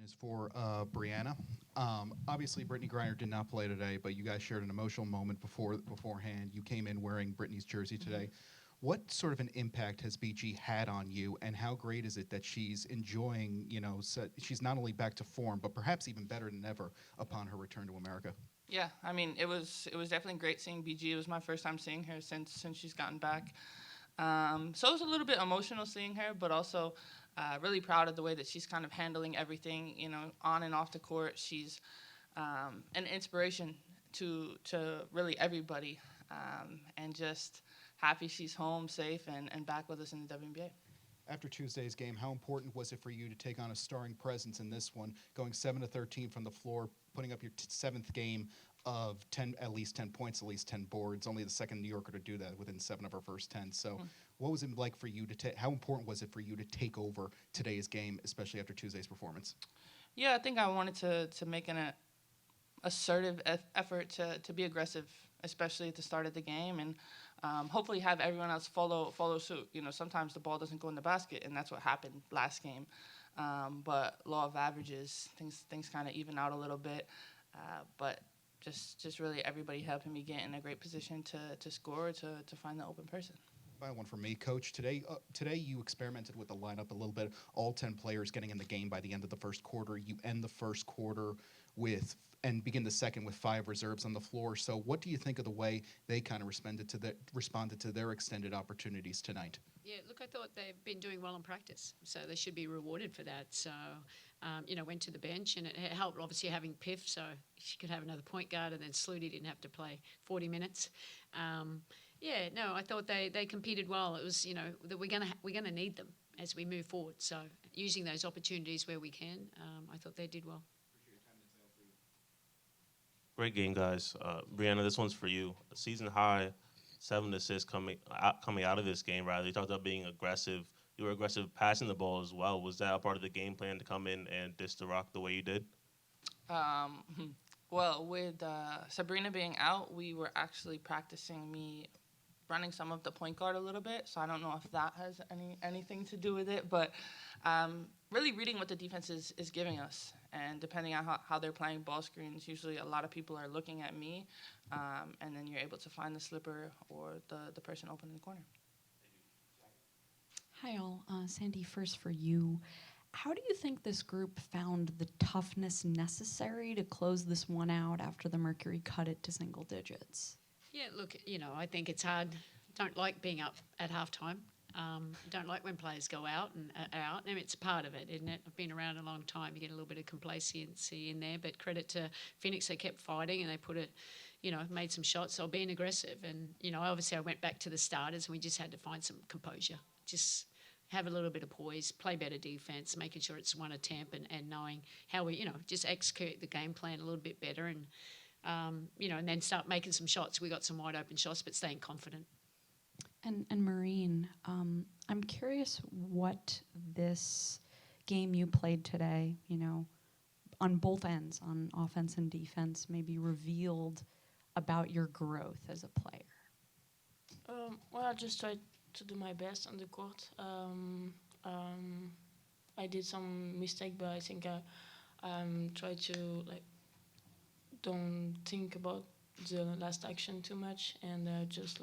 is for Breanna. Obviously, Brittany Griner did not play today, but you guys shared an emotional moment beforehand. You came in wearing Brittany's jersey today. What sort of an impact has BG had on you, and how great is it that she's enjoying, she's not only back to form, but perhaps even better than ever upon her return to America? Yeah, I mean, it was definitely great seeing BG. It was my first time seeing her since she's gotten back. So it was a little bit emotional seeing her, but also really proud of the way that she's kind of handling everything, on and off the court. She's an inspiration to really everybody, and just happy she's home, safe, and back with us in the WNBA. After Tuesday's game, how important was it for you to take on a starring presence in this one, going 7 to 13 from the floor, putting up your seventh game of at least 10 points, at least 10 boards, only the second New Yorker to do that within 7 of her first 10. So what was it like for you how important was it for you to take over today's game, especially after Tuesday's performance? Yeah, I think I wanted to make an assertive effort to be aggressive, especially at the start of the game, and hopefully have everyone else follow suit. Sometimes the ball doesn't go in the basket, and that's what happened last game. But law of averages, things kind of even out a little bit. But just really everybody helping me get in a great position to score, to find the open person. Final one for me, Coach. Today you experimented with the lineup a little bit. All 10 players getting in the game by the end of the first quarter. You end the first quarter and begin the second with 5 reserves on the floor. So what do you think of the way they kind of responded to their extended opportunities tonight? Yeah, look, I thought they've been doing well in practice, so they should be rewarded for that. So, went to the bench, and it helped obviously having Piff, so she could have another point guard, and then Sluty didn't have to play 40 minutes. I thought they competed well. It was, that we're gonna need them as we move forward. So using those opportunities where we can, I thought they did well. Great game, guys. Breanna, this one's for you. A season high, 7 assists coming out of this game. Rather, you talked about being aggressive. You were aggressive passing the ball as well. Was that a part of the game plan to come in and dish the rock the way you did? Well, with Sabrina being out, we were actually practicing me running some of the point guard a little bit, so I don't know if that has anything to do with it, but really reading what the defense is giving us, and depending on how they're playing ball screens, usually a lot of people are looking at me, and then you're able to find the slipper or the person open in the corner. Hi all, Sandy, first for you. How do you think this group found the toughness necessary to close this one out after the Mercury cut it to single digits? Yeah, look, I think it's hard. Don't like being up at halftime. Don't like when players go out and are out. I mean, it's part of it, isn't it? I've been around a long time. You get a little bit of complacency in there, but credit to Phoenix, they kept fighting and they put it, made some shots. So being aggressive, and obviously I went back to the starters and we just had to find some composure. Just have a little bit of poise, play better defense, making sure it's one attempt, and knowing how we, just execute the game plan a little bit better, and and then start making some shots. We got some wide open shots, but staying confident. And Marine, I'm curious what this game you played today, on both ends, on offense and defense, maybe revealed about your growth as a player. Well, I just tried to do my best on the court. I did some mistake, but I think I tried to don't think about the last action too much, and just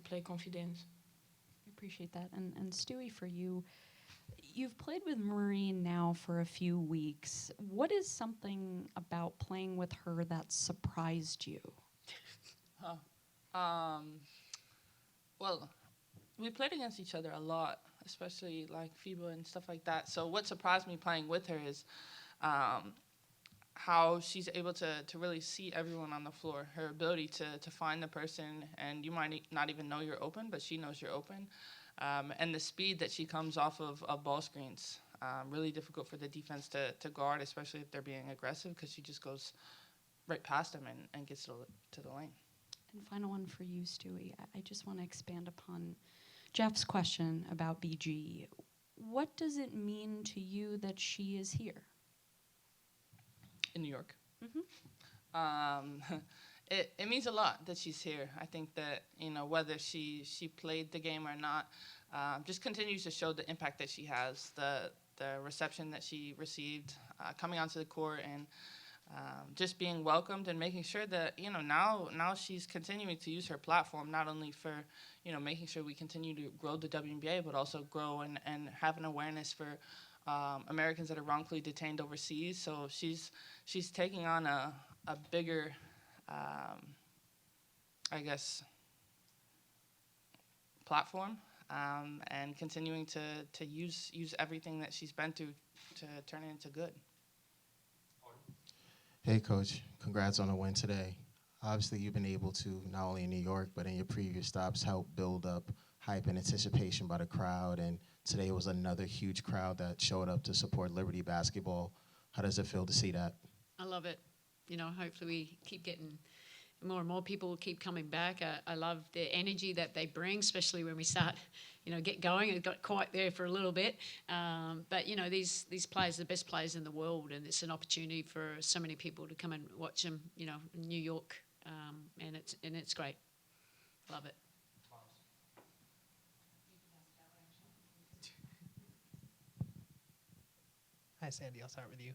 play confidence. I appreciate that. And Stewie, for you, you've played with Marine now for a few weeks. What is something about playing with her that surprised you? Well, we played against each other a lot, especially FIBA and stuff like that. So what surprised me playing with her is how she's able to really see everyone on the floor. Her ability to find the person, and you might not even know you're open, but she knows you're open. And the speed that she comes off of ball screens. Really difficult for the defense to guard, especially if they're being aggressive, because she just goes right past them and gets to the lane. And final one for you, Stewie. I just want to expand upon Jeff's question about BG. What does it mean to you that she is here? In New York. Mm-hmm. It means a lot that she's here. I think that, whether she played the game or not, just continues to show the impact that she has, the reception that she received coming onto the court and just being welcomed and making sure that, you know, now she's continuing to use her platform not only for, you know, making sure we continue to grow the WNBA, but also grow and have an awareness for Americans that are wrongfully detained overseas. So she's taking on a bigger, I guess, platform and continuing to use everything that she's been through to turn it into good. Hey, Coach. Congrats on the win today. Obviously, you've been able to, not only in New York, but in your previous stops, help build up hype and anticipation by the crowd. And today was another huge crowd that showed up to support Liberty basketball. How does it feel to see that? I love it. You know, hopefully we keep getting more and more people will keep coming back. I love the energy that they bring, especially when we start, you know, get going. It got quiet there for a little bit. But, you know, these players are the best players in the world, and it's an opportunity for so many people to come and watch them, you know, in New York. And it's great. Love it. Hi, Sandy. I'll start with you.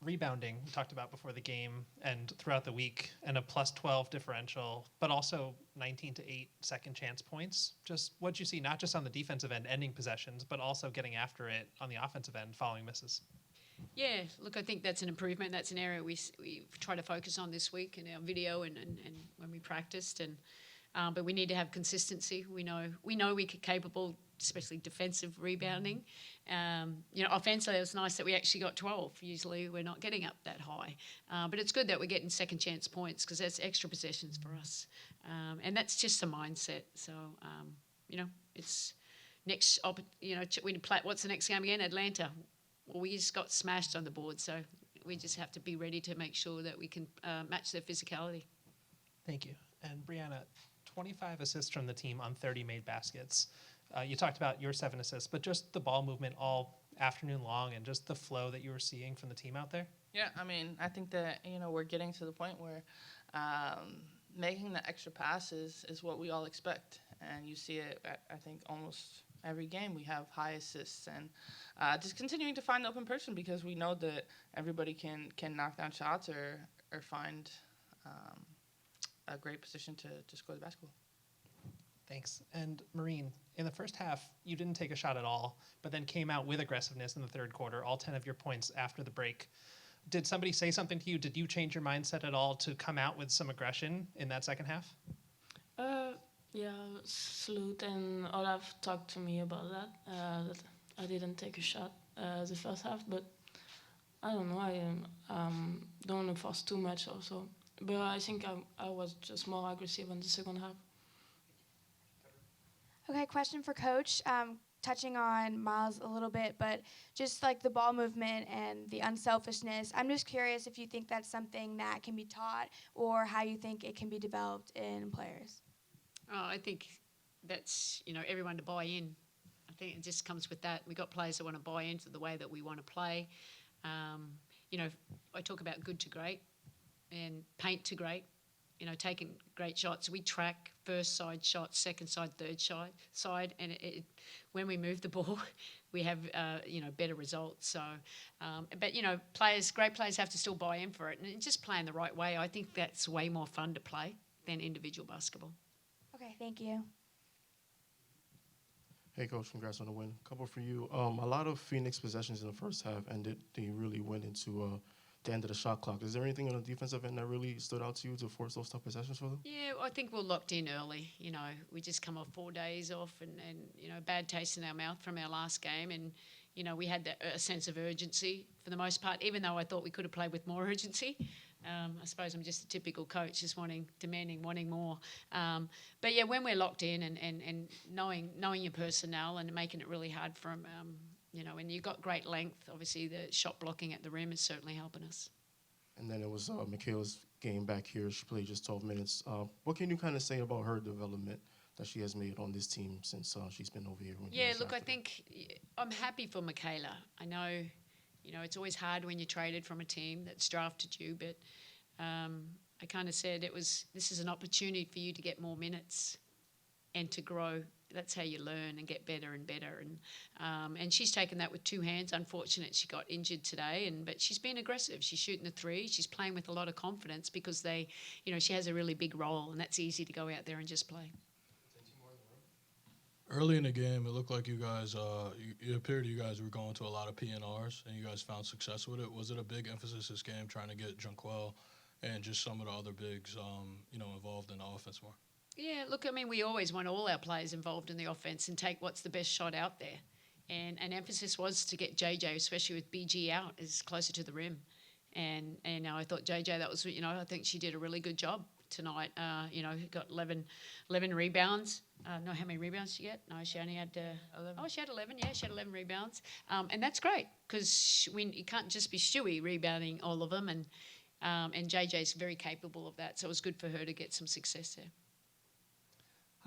Rebounding, we talked about before the game and throughout the week, and a plus 12 differential, but also 19-8 second chance points. Just what you see, not just on the defensive end, ending possessions, but also getting after it on the offensive end, following misses. Yeah, look, I think that's an improvement. That's an area we try to focus on this week in our video and when we practiced. And but we need to have consistency. We know we're capable, especially defensive rebounding. You know, offensively, it was nice that we actually got 12. Usually, we're not getting up that high, but it's good that we're getting second chance points because that's extra possessions for us, and that's just a mindset. So, you know, it's next. You know, we play. What's the next game again? Atlanta. Well, we just got smashed on the board, so we just have to be ready to make sure that we can match their physicality. Thank you. And Breanna, 25 assists from the team on 30 made baskets. You talked about your 7 assists, but just the ball movement all afternoon long and just the flow that you were seeing from the team out there? Yeah, I mean, I think that, you know, we're getting to the point where making the extra passes is what we all expect. And you see it, I think, almost every game we have high assists. And just continuing to find the open person because we know that everybody can knock down shots or find a great position to score the basketball. Thanks. And Marine, in the first half, you didn't take a shot at all, but then came out with aggressiveness in the third quarter, all 10 of your points after the break. Did somebody say something to you? Did you change your mindset at all to come out with some aggression in that second half? Yeah, Salute and Olaf talked to me about that. That I didn't take a shot the first half, but I don't know. I don't want to force too much also. But I think I was just more aggressive in the second half. Okay, question for Coach. Touching on Miles a little bit, but just like the ball movement and the unselfishness, I'm just curious if you think that's something that can be taught or how you think it can be developed in players. Oh, I think that's, you know, everyone to buy in. I think it just comes with that. We've got players that want to buy into the way that we want to play. You know, I talk about good to great and paint to great. You know, taking great shots. We track first side shots, second side, third side, and when we move the ball, we have you know, better results. So, but you know, great players have to still buy in for it, and just playing the right way. I think that's way more fun to play than individual basketball. Okay, thank you. Hey, Coach, congrats on the win. Couple for you. A lot of Phoenix possessions in the first half, and they really went into the end of the shot clock. Is there anything on the defensive end that really stood out to you to force those tough possessions for them? Yeah, I think we're locked in early. You know, we just come off 4 days off and you know, bad taste in our mouth from our last game. And, you know, we had a sense of urgency for the most part, even though I thought we could have played with more urgency. I suppose I'm just a typical coach, just demanding more. But yeah, when we're locked in and knowing your personnel and making it really hard for them, you know, and you've got great length. Obviously, the shot blocking at the rim is certainly helping us. And then it was Michaela's game back here. She played just 12 minutes. What can you kind of say about her development that she has made on this team since she's been over here? Yeah, look, I think I'm happy for Michaela. I know, you know, it's always hard when you're traded from a team that's drafted you, but I kind of said this is an opportunity for you to get more minutes. and to grow. That's how you learn and get better and better. And she's taken that with two hands. Unfortunate she got injured today, but she's been aggressive. She's shooting the three. She's playing with a lot of confidence because she has a really big role, and that's easy to go out there and just play. Early in the game, it looked like you guys, it appeared you guys were going to a lot of P&Rs, and you guys found success with it. Was it a big emphasis this game trying to get Jonquel and just some of the other bigs, involved in the offense more? Yeah, look, I mean, we always want all our players involved in the offense and take what's the best shot out there. And an emphasis was to get JJ, especially with BG out, is closer to the rim. And I thought JJ, that was, I think she did a really good job tonight. Got 11 rebounds. Know how many rebounds she get? No, she only had 11. Oh, she had 11. Yeah, she had 11 rebounds. And that's great because you can't just be Stewie rebounding all of them. And JJ's very capable of that. So it was good for her to get some success there.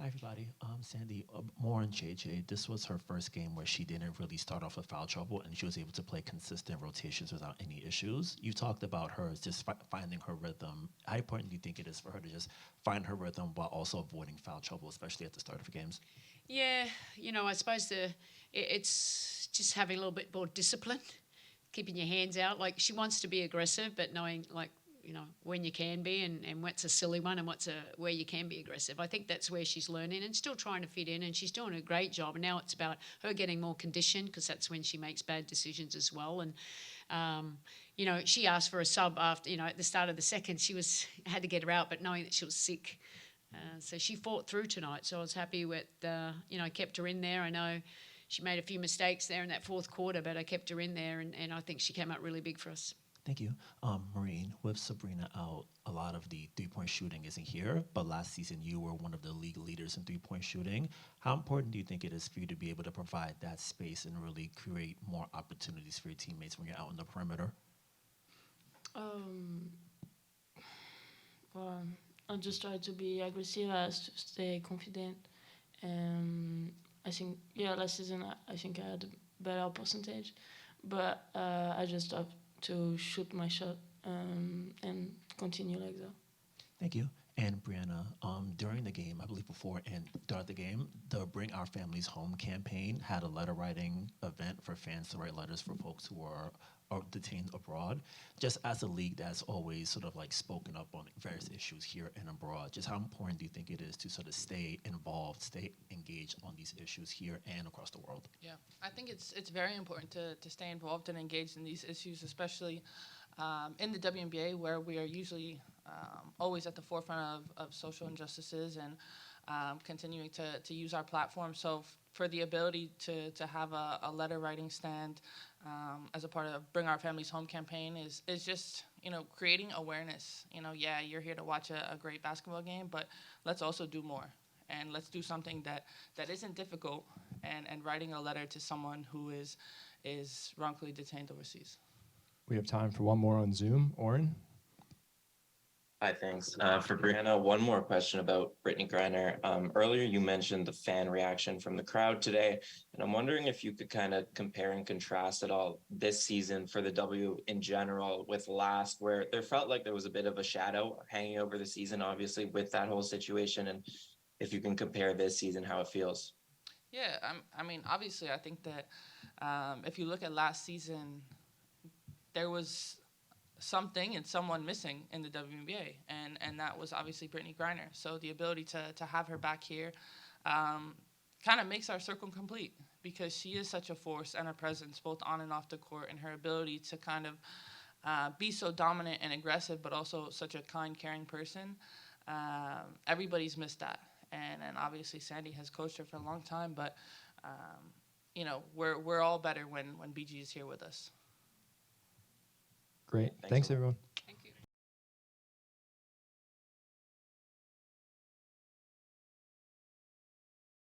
Hi, everybody. Sandy, more on JJ. This was her first game where she didn't really start off with foul trouble, and she was able to play consistent rotations without any issues. You talked about her as just finding her rhythm. How important do you think it is for her to just find her rhythm while also avoiding foul trouble, especially at the start of games? Yeah, I suppose it's just having a little bit more discipline, keeping your hands out. Like, she wants to be aggressive, but knowing, when you can be and what's a silly one and where you can be aggressive. I think that's where she's learning and still trying to fit in, and she's doing a great job. And now it's about her getting more conditioned because that's when she makes bad decisions as well. And, she asked for a sub after, at the start of the second. Had to get her out, but knowing that she was sick. So she fought through tonight. So I was happy with, kept her in there. I know she made a few mistakes there in that fourth quarter, but I kept her in there, and I think she came out really big for us. Thank you. Maureen, with Sabrina out, a lot of the three-point shooting isn't here, but last season you were one of the league leaders in three-point shooting. How important do you think it is for you to be able to provide that space and really create more opportunities for your teammates when you're out on the perimeter? Well, I just try to be aggressive as to stay confident. I think, last season I think I had a better percentage, but I just have to shoot my shot and continue like that. Thank you. And Breanna, during the game, I believe before and throughout the game, the Bring Our Families Home campaign had a letter writing event for fans to write letters for folks who are detained abroad. Just as a league that's always sort of like spoken up on various issues here and abroad, just how important do you think it is to sort of stay involved, stay engaged on these issues here and across the world? Yeah, I think it's very important to stay involved and engaged in these issues, especially in the WNBA, where we are usually always at the forefront of social injustices and continuing to use our platform. So for the ability to have a letter writing stand as a part of Bring Our Families Home campaign is just, creating awareness. You're here to watch a great basketball game, but let's also do more. And let's do something that isn't difficult and writing a letter to someone who is wrongfully detained overseas. We have time for one more on Zoom. Oren? Hi, thanks. For Breanna, one more question about Brittany Griner. Earlier, you mentioned the fan reaction from the crowd today, and I'm wondering if you could kind of compare and contrast it all this season for the W in general with last, where there felt like there was a bit of a shadow hanging over the season, obviously, with that whole situation, and if you can compare this season, how it feels. Yeah, obviously, I think that if you look at last season, there was something and someone missing in the WNBA, and that was obviously Brittany Griner. So the ability to have her back here kind of makes our circle complete, because she is such a force and a presence both on and off the court, and her ability to kind of be so dominant and aggressive, but also such a kind, caring person. Everybody's missed that, and obviously Sandy has coached her for a long time, but we're all better when BG is here with us. Great. Thanks everyone.